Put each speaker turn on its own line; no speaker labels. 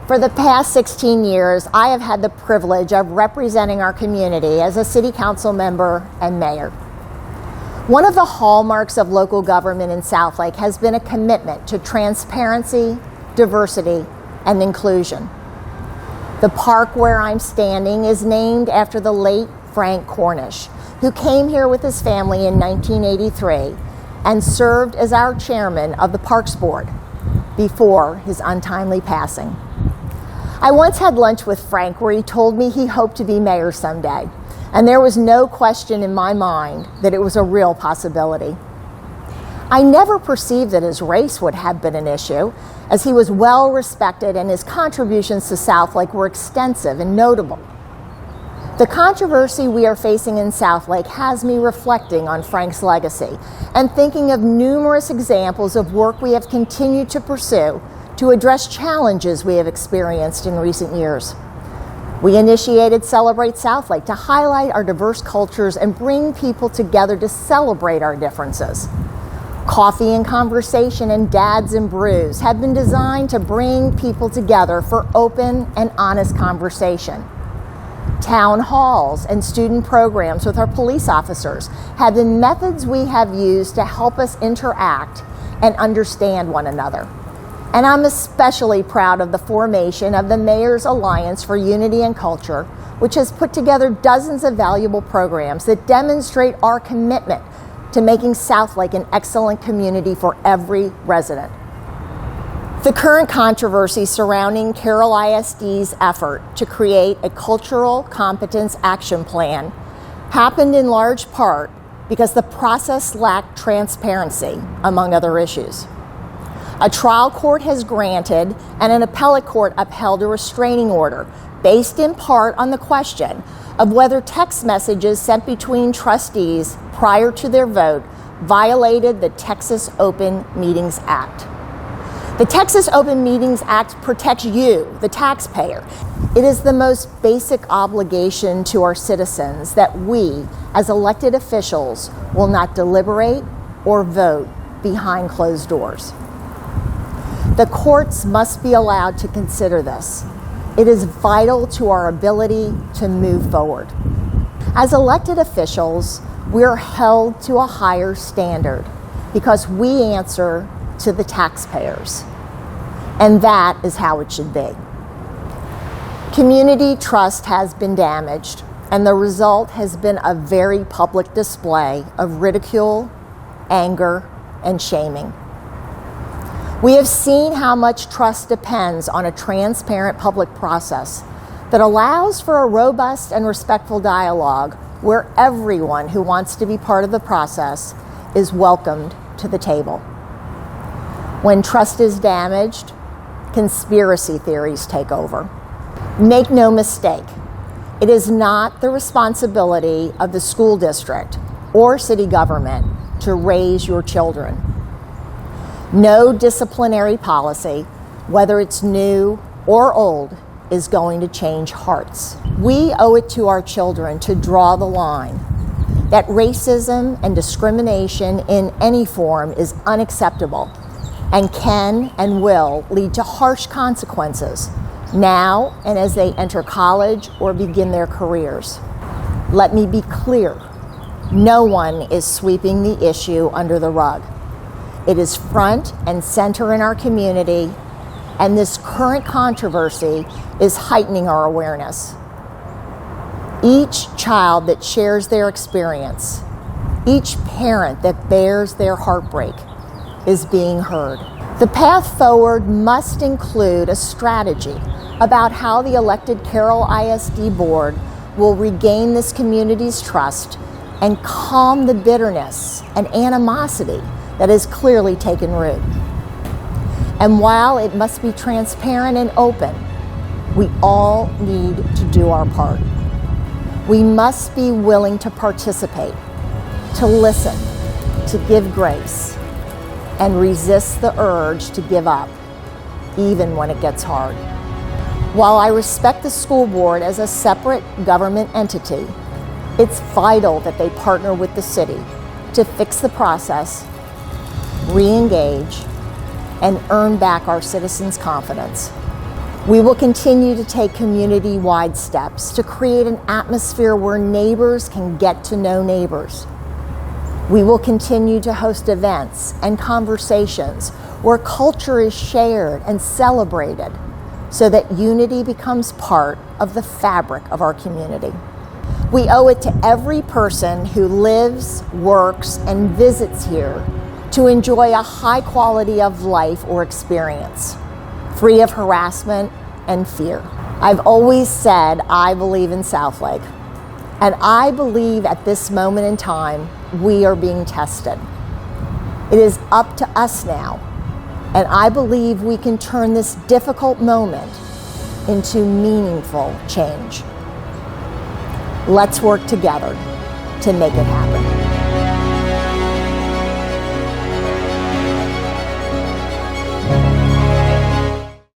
For the past 16 years, I have had the privilege of representing our community as a city council member and mayor. One of the hallmarks of local government in Southlake has been a commitment to transparency, diversity, and inclusion. The park where I'm standing is named after the late Frank Cornish, who came here with his family in 1983 and served as our chairman of the Parks Board before his untimely passing. I once had lunch with Frank where he told me he hoped to be mayor someday, and there was no question in my mind that it was a real possibility. I never perceived that his race would have been an issue, as he was well respected and his contributions to Southlake were extensive and notable. The controversy we are facing in Southlake has me reflecting on Frank's legacy and thinking of numerous examples of work we have continued to pursue to address challenges we have experienced in recent years. We initiated Celebrate Southlake to highlight our diverse cultures and bring people together to celebrate our differences. Coffee and Conversation and Dads and Brews have been designed to bring people together for open and honest conversation. Town halls and student programs with our police officers have been methods we have used to help us interact and understand one another. And I'm especially proud of the formation of the Mayor's Alliance for Unity and Culture, which has put together dozens of valuable programs that demonstrate our commitment to making Southlake an excellent community for every resident. The current controversy surrounding Carroll ISD's effort to create a cultural competence action plan happened in large part because the process lacked transparency, among other issues. A trial court has granted and an appellate court upheld a restraining order based in part on the question of whether text messages sent between trustees prior to their vote violated the Texas Open Meetings Act. The Texas Open Meetings Act protects you, the taxpayer. It is the most basic obligation to our citizens that we, as elected officials, will not deliberate or vote behind closed doors. The courts must be allowed to consider this. It is vital to our ability to move forward. As elected officials, we're held to a higher standard because we answer to the taxpayers. And that is how it should be. Community trust has been damaged, and the result has been a very public display of ridicule, anger, and shaming. We have seen how much trust depends on a transparent public process that allows for a robust and respectful dialogue where everyone who wants to be part of the process is welcomed to the table. When trust is damaged, conspiracy theories take over. Make no mistake, it is not the responsibility of the school district or city government to raise your children. No disciplinary policy, whether it's new or old, is going to change hearts. We owe it to our children to draw the line that racism and discrimination in any form is unacceptable and can and will lead to harsh consequences now and as they enter college or begin their careers. Let me be clear, no one is sweeping the issue under the rug. It is front and center in our community, and this current controversy is heightening our awareness. Each child that shares their experience, each parent that bears their heartbreak is being heard. The path forward must include a strategy about how the elected Carroll ISD board will regain this community's trust and calm the bitterness and animosity that has clearly taken root. And while it must be transparent and open, we all need to do our part. We must be willing to participate, to listen, to give grace, and resist the urge to give up, even when it gets hard. While I respect the school board as a separate government entity, it's vital that they partner with the city to fix the process, re-engage, and earn back our citizens' confidence. We will continue to take community-wide steps to create an atmosphere where neighbors can get to know neighbors. We will continue to host events and conversations where culture is shared and celebrated so that unity becomes part of the fabric of our community. We owe it to every person who lives, works, and visits here to enjoy a high quality of life or experience, free of harassment and fear. I've always said I believe in Southlake, and I believe at this moment in time we are being tested. It is up to us now, and I believe we can turn this difficult moment into meaningful change. Let's work together to make it happen.